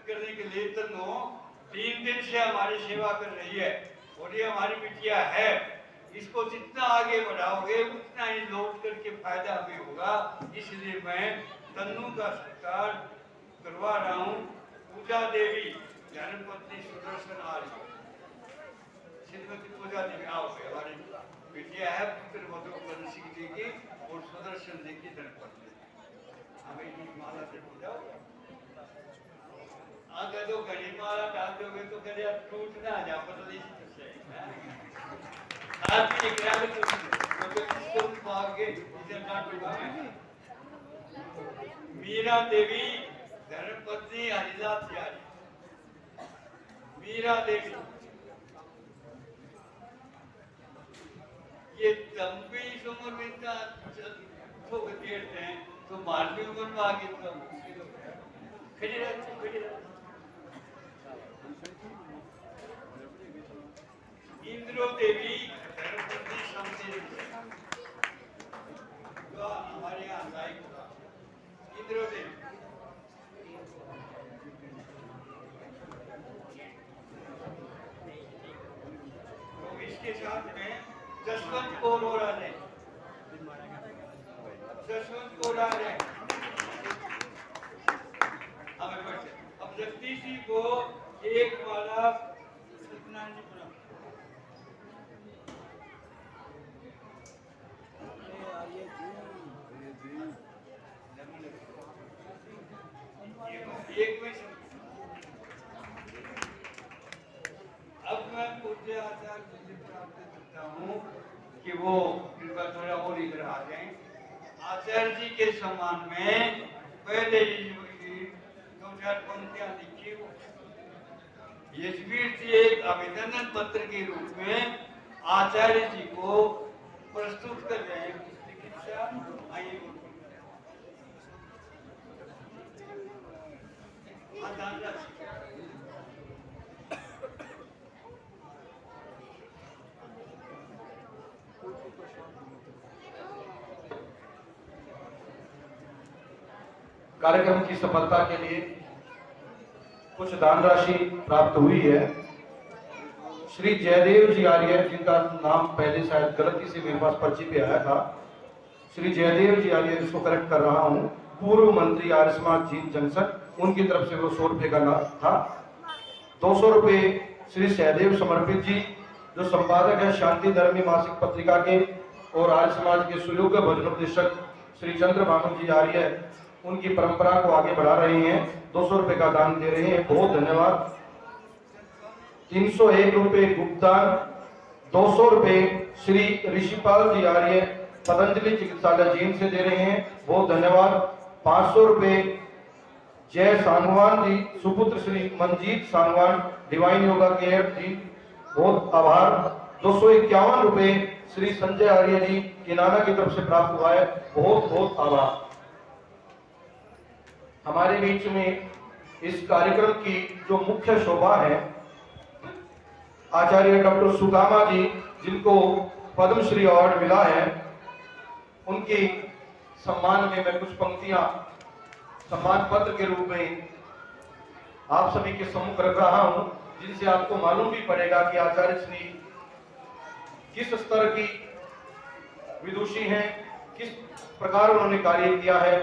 करने के लिए तन्नो 3 दिन से हमारी सेवा कर रही है और ये हमारी बिटिया है। इसको जितना आगे बढ़ाओगे उतना ही लौट करके फायदा भी होगा। इसलिए मैं तन्नू का सत्कार करवा रहा हूँ। पूजा देवी धर्मपत्नी सुदर्शन आर्य, श्रीमती पूजा देवी आओ, हमारी बिटिया है पुत्र मधु सिंह जी की और सुदर्शन जी की धर्मपत्नी। हमें माला से पूजा आगे तो घड़ी माला डाल दोगे तो कभी टूट ना जा बदली से आज भी एक रात तो इसको मांगे इधर ना टूटा। मीरा देवी धर्मपत्नी हरिदास यारी, मीरा देवी ये लंबी उम्र में इतना तो देते हैं तो मालवी उम्र में आगे तो खड़ी रहती। इंद्रो देवी धर्मपत्नी शमशेर जो हमारे यहाँ गायक होगा इंद्रो देवी। तो इसके साथ में जसवंत कोरोरा ने, जसवंत कोरोरा ने हमें बढ़ते अब जगदीशी को एक वाला एक में अब मैं पूज्य आचार्य जी प्राप्त करता हूँ कि वो कृपा थोड़ा और इधर आ जाएं। आचार्य जी के सम्मान में पहले ही 2-4 पंक्तियां लिखी हो। यशवीर जी एक अभिनंदन पत्र के रूप में आचार्य जी को प्रस्तुत कर रहे हैं। आइए कार्यक्रम की सफलता के लिए कुछ दान राशि प्राप्त हुई है। श्री जयदेव जी आर्य, जिनका नाम पहले शायद गलती से मेरे पास पर्ची पे आया था, श्री जयदेव जी आर्य, इसको करेक्ट कर रहा हूँ, पूर्व मंत्री आर्य समाज जींद जंक्शन, उनकी तरफ से वो 100 रुपये का था। 200 रुपये श्री सहदेव समर्पित जी, जो संपादक है शांति धर्मी मासिक पत्रिका के और आर्य समाज के सुयोग्य भजनोपदेशक श्री चंद्र भानु जी आर्य, उनकी परंपरा को आगे बढ़ा रहे हैं, 200 रुपये का दान दे रहे हैं, बहुत धन्यवाद। 301 रुपये गुप्तान, 200 रुपये श्री ऋषिपाल जी आर्य पतंजलि चिकित्सालय जींद से दे रहे हैं, बहुत धन्यवाद। 500 रुपये जय सांगवान जी, सुपुत्र श्री मंजीत सांगवान, डिवाइन योगा केयर जी, बहुत आभार। 251 रुपये श्री संजय आर्य जी किनाना की तरफ से प्राप्त हुआ है, बहुत बहुत आभार। हमारे बीच में इस कार्यक्रम की जो मुख्य शोभा है, आचार्य डॉक्टर सुदामा जी, जिनको पद्मश्री अवार्ड मिला है, उनके सम्मान में मैं कुछ पंक्तियां सम्मान पत्र के रूप में आप सभी के सम्मुख रख रहा हूं, जिनसे आपको मालूम भी पड़ेगा कि आचार्य श्री किस स्तर की विदुषी हैं, किस प्रकार उन्होंने कार्य किया है।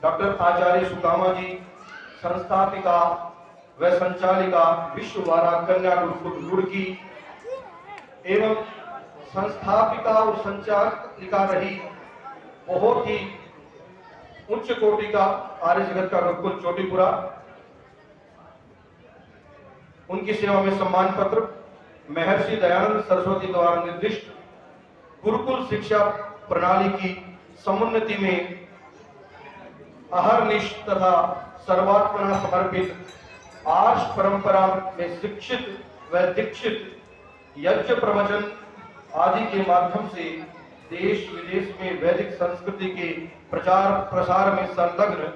डॉक्टर आचार्य सुदामा जी संस्थापिका व संचालिका विश्ववारा कन्या गुरुकुल रुड़की एवं संस्थापिका और संचालिका रही बहुत ही उच्च कोटि का आर्य जगत का गुरुकुल चोटीपुरा। उनकी सेवा में सम्मान पत्र महर्षि दयानंद सरस्वती द्वारा निर्दिष्ट गुरुकुल शिक्षा प्रणाली की समुन्नति में अहर्निश तथा सर्वात्मना समर्पित आर्ष परंपरा में शिक्षित व दीक्षित यज्ञ प्रवचन आदि के माध्यम से देश विदेश में वैदिक संस्कृति के प्रचार प्रसार में संलग्न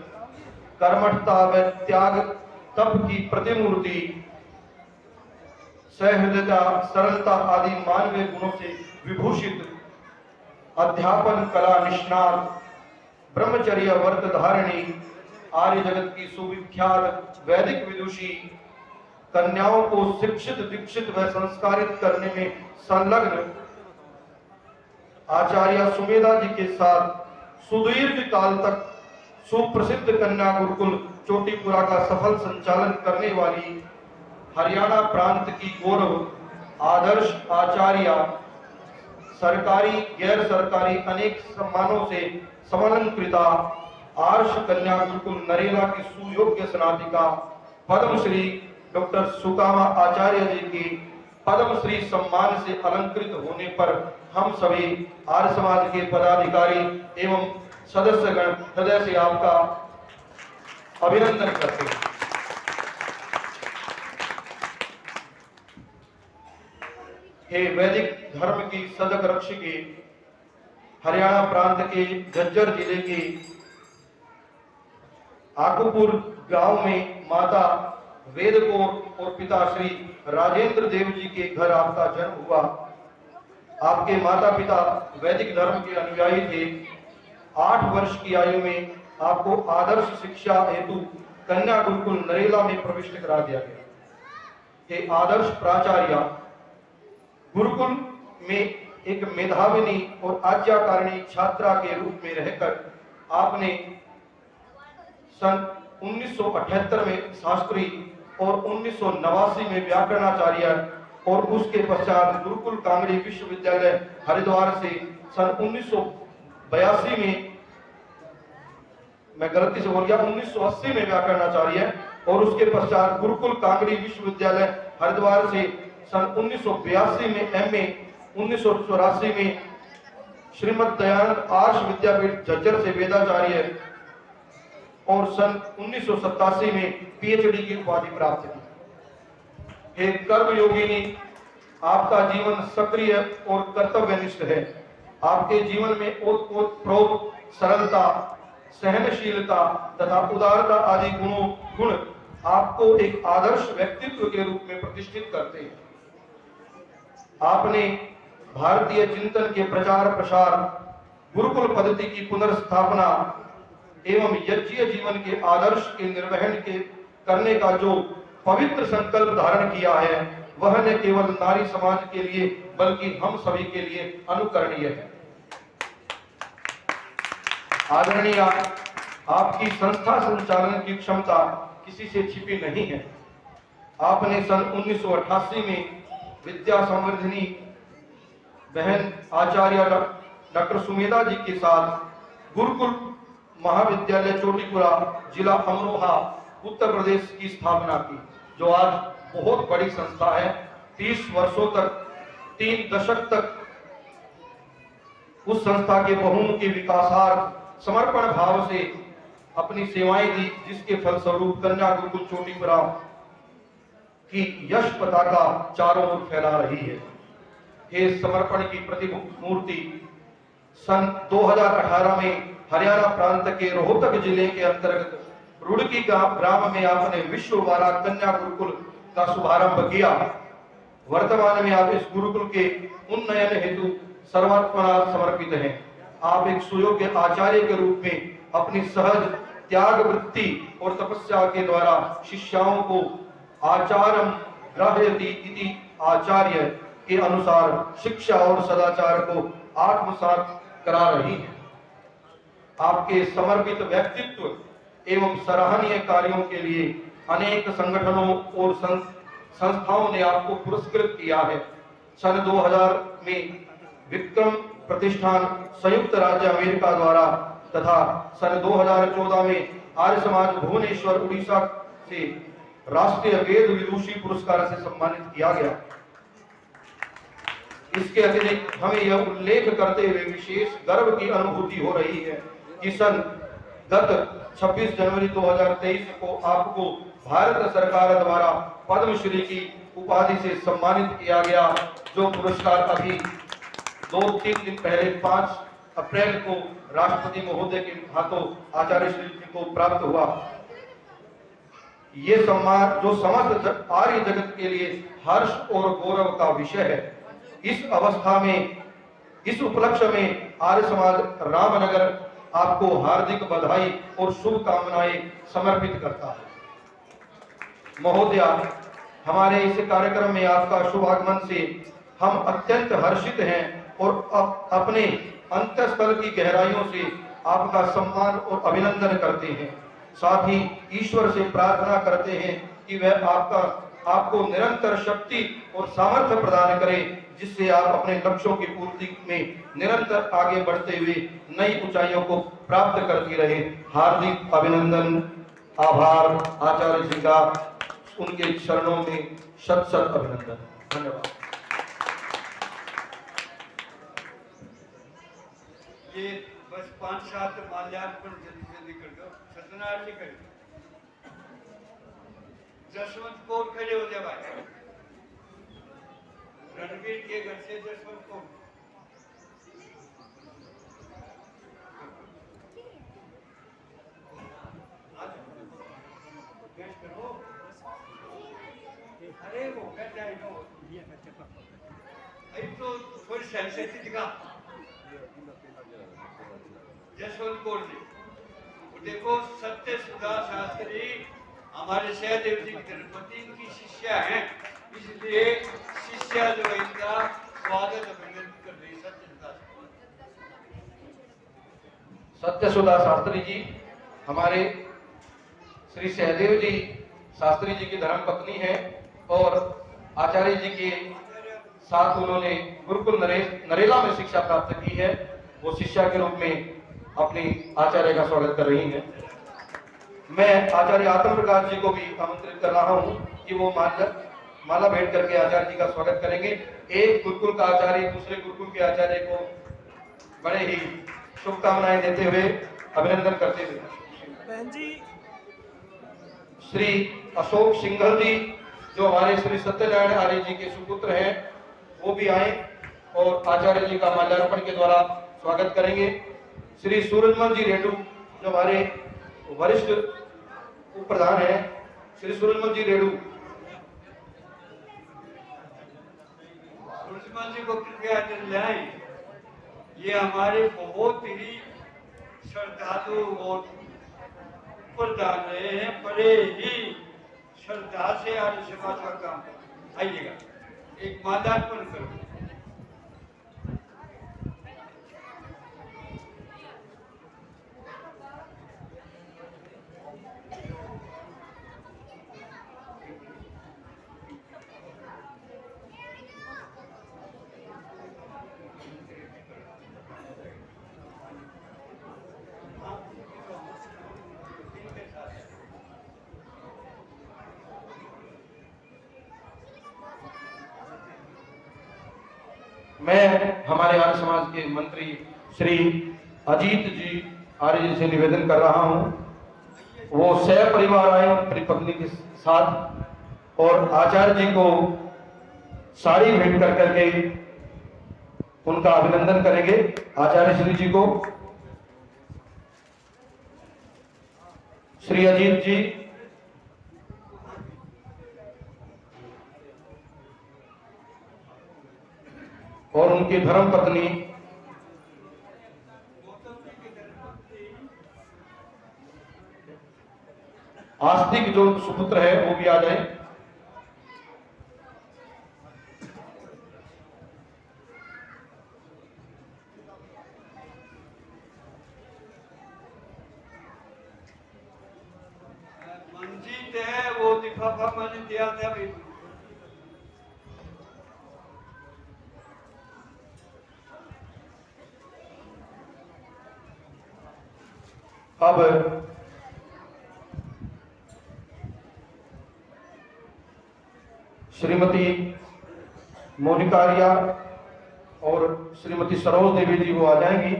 कर्मठता व त्याग तप की प्रतिमूर्ति, सहृदयता सरलता आदि मानवीय गुणों से विभूषित अध्यापन कला निष्णात ब्रह्मचर्य व्रत धारिणी आर्य जगत की सुविख्यात वैदिक विदुषी कन्याओं को शिक्षित दीक्षित व संस्कारित करने में संलग्न आचार्य सुमेधा जी के साथ सुदीर्घ काल तक सुप्रसिद्ध कन्या गुरुकुल चोटीपुरा का सफल संचालन करने वाली हरियाणा प्रांत की गौरव आदर्श आचार्य सरकारी गैर सरकारी अनेक सम्मानों से समलंकृता आर्ष कन्या गुरुकुल नरेला की सुयोग्य स्नातिका पद्मश्री डॉक्टर सुकामा आचार्य जी की पद्मश्री सम्मान से अलंकृत होने पर हम सभी आर्य समाज के पदाधिकारी एवं सदस्यगण हृदय से आपका अभिनंदन करते हैं। हे वैदिक धर्म की सजग रक्षकी, हरियाणा प्रांत के झज्जर जिले के आकुपुर गांव में माता वेद कौर और पिता श्री राजेंद्र देव जी के घर आपका जन्म हुआ। आपके माता पिता वैदिक धर्म के अनुयायी थे। 8 वर्ष की आयु में आपको आदर्श शिक्षा हेतु कन्या गुरुकुल नरेला में प्रविष्ट करा दिया गया। हे आदर्श प्राचार्य, गुरुकुल में एक मेधाविनी और आज्ञाकारिणी छात्रा के रूप में रहकर आपने सन 1978 में शास्त्री और 1989 में व्याकरणाचार्य और उसके पश्चात गुरुकुल कांगड़ी विश्वविद्यालय हरिद्वार से सन 1982 में, मैं गलती से बोल गया, 1980 में व्याकरणाचार्य और उसके पश्चात गुरुकुल कांगड़ी विश्वविद्यालय हरिद्वार से सन 1982 में एमए, 1984 में श्रीमद दयानंद आर्ष विद्यापीठ झज्जर से वेदाचार्य और सन 1987 में पीएचडी की उपाधि प्राप्त की। हे कर्म योगिनी, आपका जीवन सक्रिय और कर्तव्यनिष्ठ है। आपके जीवन में ओतप्रोत सरलता, सहनशीलता तथा उदारता आदि गुण आपको एक आदर्श व्यक्तित्व के रूप में प्रतिष्ठित करते हैं। आपने भारतीय चिंतन के प्रचार प्रसार, गुरुकुल पद्धति की पुनर्स्थापना एवं यज्ञीय जीवन के आदर्श के निर्वहन के करने का जो पवित्र संकल्प धारण किया है, वह न केवल नारी समाज के लिए बल्कि हम सभी के लिए अनुकरणीय है। आदरणीय, आपकी संस्था संचालन की क्षमता किसी से छिपी नहीं है। आपने सन 1988 में विद्या संवर्धिनी बहन आचार्य डॉक्टर सुमेधा जी के साथ गुरुकुल महाविद्यालय चोटीपुरा, जिला अमरोहा, उत्तर प्रदेश की स्थापना की, जो आज बहुत बड़ी संस्था है। 30 वर्षों तक, 3 दशक तक उस संस्था के बहुमुखी विकासार्थ समर्पण भाव से अपनी सेवाएं दी, जिसके फलस्वरूप कन्या गुरुकुल चोटीपुरा की यश पताका चारों ओर फैला रही है। हे समर्पण की प्रतिमूर्ति, सन 2018 में हरियाणा प्रांत के रोहतक जिले के अंतर्गत रुड़की ग्राम में आपने विश्व वाला कन्या गुरुकुल का शुभारंभ किया। वर्तमान में आप इस गुरुकुल के उन्नयन हेतु सर्वात्मना समर्पित हैं। आप एक सुयोग्य आचार्य के रूप में अपनी सहज त्याग वृत्ति और तपस्या के द्वारा शिष्याओं को आचारम ग्राह्यति इति आचार्य के अनुसार शिक्षा और सदाचार को आत्मसात करा रही है। आपके समर्पित व्यक्तित्व एवं सराहनीय कार्यों के लिए अनेक संगठनों और संस्थाओं ने आपको पुरस्कृत किया है। सन 2000 में विक्रम प्रतिष्ठान संयुक्त राज्य अमेरिका द्वारा तथा सन 2014 में आर्य समाज भुवनेश्वर उड़ीसा से राष्ट्रीय वेद विदुषी पुरस्कार से सम्मानित किया गया। इसके अतिरिक्त हमें यह उल्लेख करते हुए विशेष गर्व की अनुभूति हो रही है कि गत 26 जनवरी 2023 को आपको भारत सरकार द्वारा पद्मश्री की उपाधि से सम्मानित किया गया, जो पुरस्कार अभी 2-3 दिन पहले 5 अप्रैल को राष्ट्रपति महोदय के हाथों आचार्य श्री जी को प्राप्त हुआ। ये सम्मान जो समस्त आर्य जगत के लिए हर्ष और गौरव का विषय है। इस अवस्था में, इस उपलक्ष्य में आर्य समाज रामनगर आपको हार्दिक बधाई और शुभकामनाएं समर्पित करता है। महोदया, हमारे इस कार्यक्रम में आपका शुभागमन से हम अत्यंत हर्षित हैं और अपने अंतःस्थल की गहराइयों से आपका सम्मान और अभिनंदन करते हैं। साथ ही ईश्वर से प्रार्थना करते हैं कि वह आपको निरंतर शक्ति और सामर्थ्य प्रदान करे, जिससे आप अपने लक्ष्यों की पूर्ति में निरंतर आगे बढ़ते हुए नई ऊंचाइयों को प्राप्त करती रहे। हार्दिक अभिनंदन, आभार आचार्य जी का, उनके चरणों में शत शत अभिनंदन। धन्यवाद। ये बस 5-7 माल्यार्पण जल्दी जल्दी कर दो। सत्यनारायण जी करें, जसवंत कौर खड़े हो जाए भाई। रणवीर के घर से जसवंत कौर। अरे वो कहता है नो तो थोड़ी सेंसिटिव दिखा जसवंत कौर जी। देखो सत्य सुधा शास्त्री हमारे सहदेव जी की धर्मपति इनकी शिष्या है, इसलिए शिष्या जो है इनका स्वागत अभिनंदन कर रही। सत्य सुधा शास्त्री जी हमारे श्री सहदेव जी शास्त्री जी की धर्म पत्नी है और आचार्य जी के साथ उन्होंने गुरुकुल नरेला में शिक्षा प्राप्त की है। वो शिष्या के रूप में अपनी आचार्य का स्वागत कर रही हैं। मैं आचार्य आत्म प्रकाश जी को भी आमंत्रित कर रहा हूं कि वो माला भेंट करके आचार्य जी का स्वागत करेंगे। एक गुरुकुल का आचार्य दूसरे गुरुकुल के आचार्य को बड़े ही शुभकामनाएं देते हुए अभिनंदन करते हुए श्री अशोक सिंघल जी जो हमारे श्री सत्यनारायण आर्य जी के सुपुत्र हैं, वो भी आए और आचार्य जी का माल्यार्पण के द्वारा स्वागत करेंगे। श्री सूरजमल जी रेडू जो हमारे वरिष्ठ उप प्रधान हैं, श्री सूरजमल जी रेडू। सूरजमल जी को कृपया लाएं। ये हमारे बहुत ही श्रद्धालु और प्रधान रहे हैं, बड़े ही श्रद्धा से आर्य समाज का काम। आइएगा, एक माल्यार्पण करो। मैं हमारे आर्य समाज के मंत्री श्री अजीत जी आर्य जी से निवेदन कर रहा हूं, वो सह परिवार आए अपनी पत्नी के साथ और आचार्य जी को साड़ी भेंट कर करके उनका अभिनंदन करेंगे। आचार्य श्री जी को श्री अजीत जी और उनकी धर्म पत्नी आस्तिक जो सुपुत्र है वो भी आ जाए। मंजीत है वो लिफाफा मैंने दिया था अभी। अब श्रीमती मोनिका आर्या और श्रीमती सरोज देवी जी वो आ जाएंगी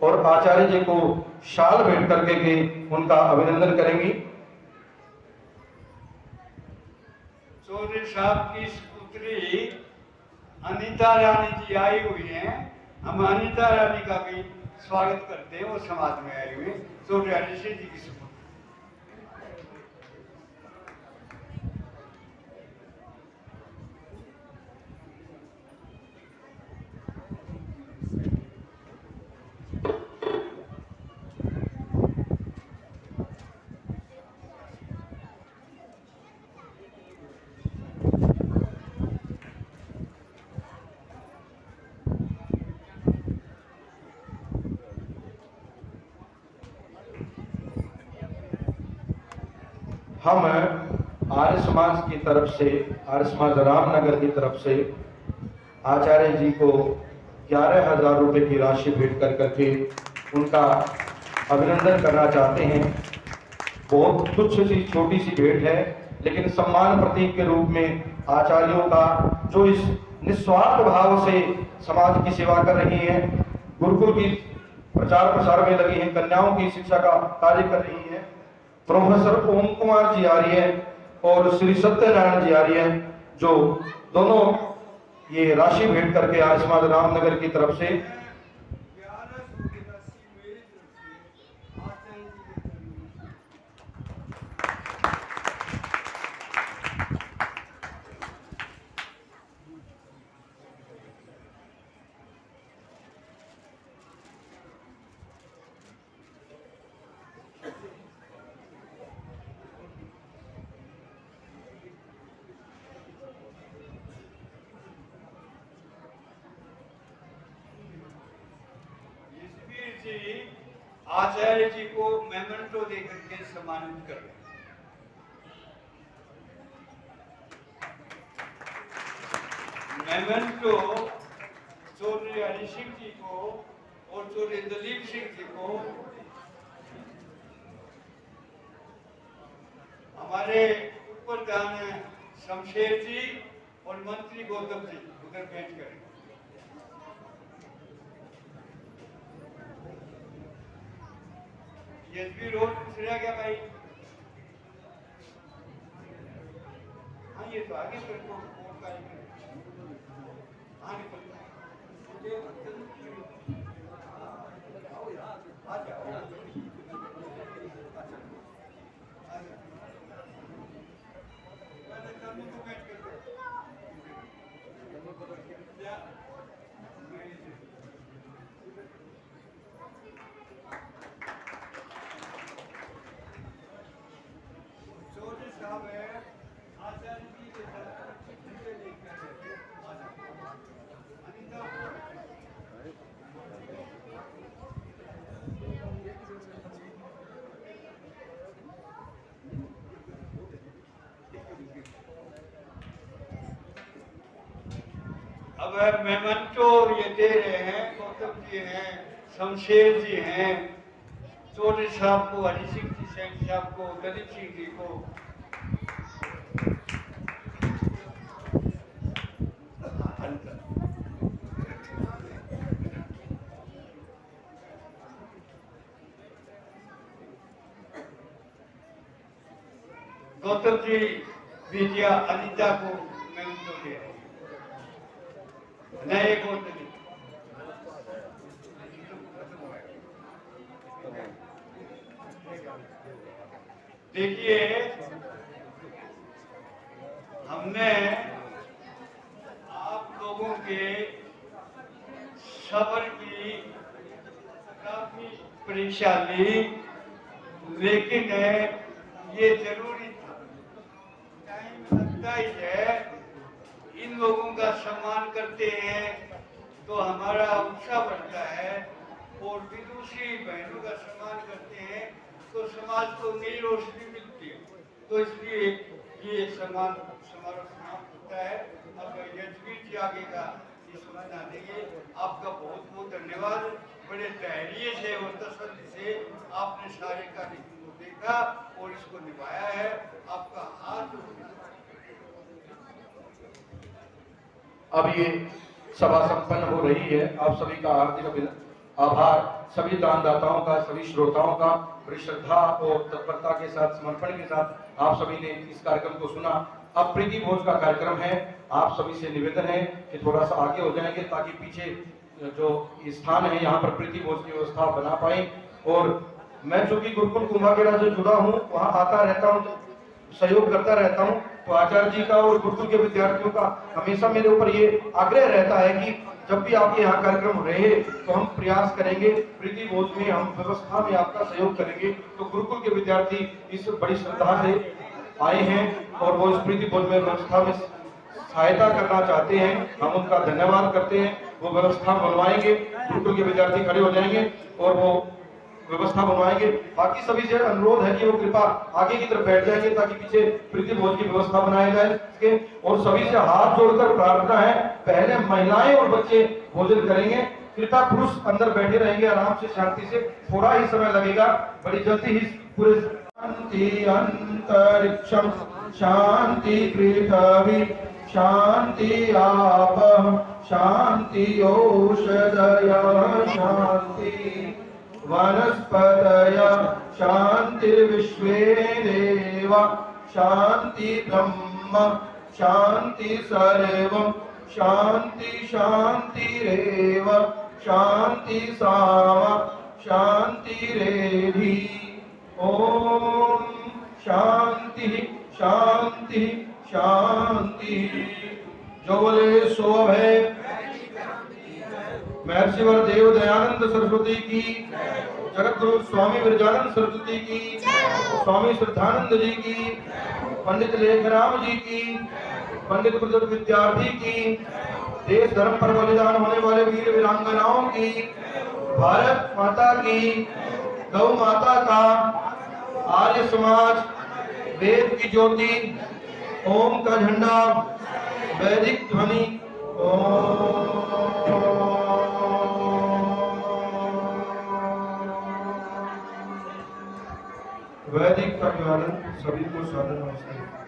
और आचार्य जी को शाल भेंट करके के उनका अभिनंदन करेंगी। चौधरी साहब की पुत्री अनीता रानी जी आई हुई हैं। हम अनीता रानी का भी स्वागत करते हैं, वो समाज में आए हुए चौधरी हरीश जी की सुपुत्री। हम आर्य समाज की तरफ से, आर्य समाज रामनगर की तरफ से आचार्य जी को 11,000 रुपए की राशि भेंट कर करके उनका अभिनंदन करना चाहते हैं। बहुत तुच्छ सी छोटी सी भेंट है, लेकिन सम्मान प्रतीक के रूप में आचार्यों का जो इस निस्वार्थ भाव से समाज की सेवा कर रही हैं, गुरुकुल की प्रचार प्रसार में लगी हैं, कन्याओं की शिक्षा का कार्य कर रही हैं, प्रोफेसर ओम कुमार जी आर्य और श्री सत्यनारायण जी आर्य, जो दोनों ये राशि भेंट करके आर्य समाज रामनगर की तरफ से आचार्य जी को मेमेंटो देकर के सम्मानित कर रहे हैं। मेमेंटो चौधरी हरि सिंह जी को और चौधरी दलीप सिंह जी को हमारे उप प्रधान शमशेर जी और मंत्री गौतम जी उधर भेंट करेंगे। एसबी रोड पूछ रहा क्या भाई? हाँ ये तो आगे फिर को हाँ निकल आ जाओ। अब मेमेंटो ये दे रहे हैं, गौतम जी हैं, शमशेर जी हैं, चौधरी साहब को, हरि सिंह जी साहब को, दलीप सिंह जी को। गौतम जी विजया अनिता को मेमेंटो दे रहे हैं। नए गौतम देखिए, हमने आप लोगों के सब्र की काफी परीक्षा ली, लेकिन ये जरूरी था। टाइम लगता ही है। इन लोगों का सम्मान करते हैं तो हमारा उत्साह बढ़ता है, और विदुषी बहनों का सम्मान करते हैं तो समाज को नई रोशनी मिलती है। तो इसलिए ये सम्मान समारोह समाप्त होता है। अब यजवीर जी आगे का ये सूचना देंगे। आपका बहुत बहुत धन्यवाद। बड़े धैर्य से और तसल्ली से आपने सारे कार्यक्रम को देखा और इसको निभाया है। आपका हाथ। अब ये सभा संपन्न हो रही है। आप सभी का हार्दिक आभार, सभी दानदाताओं का, सभी श्रोताओं का बड़ी श्रद्धा और तत्परता के साथ, समर्पण के साथ आप सभी ने इस कार्यक्रम को सुना। अब प्रीति भोज का कार्यक्रम है। आप सभी से निवेदन है कि थोड़ा सा आगे हो जाएंगे ताकि पीछे जो स्थान है यहाँ पर प्रीति भोज की व्यवस्था बना पाए। और मैं चूंकि गुरुकुल कुंभाखेड़ा से जुड़ा हूँ, वहाँ आता रहता हूँ, सहयोग करता रहता हूँ, तो आचार्य जी का और गुरुकुल के विद्यार्थियों का हमेशा मेरे ऊपर ये आग्रह रहता है कि जब भी आपके यहाँ कार्यक्रम रहे तो हम प्रयास करेंगे, प्रीति भोज में हम व्यवस्था में आपका सहयोग करेंगे। तो गुरुकुल के विद्यार्थी इस बड़ी श्रद्धा से आए हैं और वो इस प्रीति भोज में व्यवस्था में सहायता करना चाहते हैं। हम उनका धन्यवाद करते हैं। वो व्यवस्था बनवाएंगे, गुरुकुल के विद्यार्थी खड़े हो जाएंगे और वो व्यवस्था बनवाएंगे। बाकी सभी से अनुरोध है कि वो कृपा आगे की तरफ बैठ जाएंगे ताकि पीछे प्रीति भोज की व्यवस्था बनाई जाए। और सभी से हाथ जोड़कर प्रार्थना है, पहले महिलाएं और बच्चे भोजन करेंगे, कृपा पुरुष अंदर बैठे रहेंगे आराम से शांति से, थोड़ा ही समय लगेगा, बड़ी जल्दी ही पूरे। शांति अंतरिक्षम शांति पृथ्वी शांति आप शांति औषधयः शांति वनस्पतय शांतिर्विश्वे देव शांति ब्रह्म शांति सर्वं शांति शांतिरेव शांति साम शांतिरेधि। ओम शांति शांति शांति। जो बोले सो है। महर्षि वरदेव दयानंद सरस्वती की, जगत गुरु स्वामी विरजानंद सरस्वती की, स्वामी श्रद्धानंद जी की, पंडित लेखराम जी की, पंडित प्रदत्त विद्यार्थी की, देश धर्म पर बलिदान होने वाले वीर वीरांगनाओं की, भारत माता की, गौ माता का, आर्य समाज, वेद की ज्योति, ओम का झंडा, वैदिक ध्वनि, वैदिक का ज्ञान सभी को साधन नमस्कार।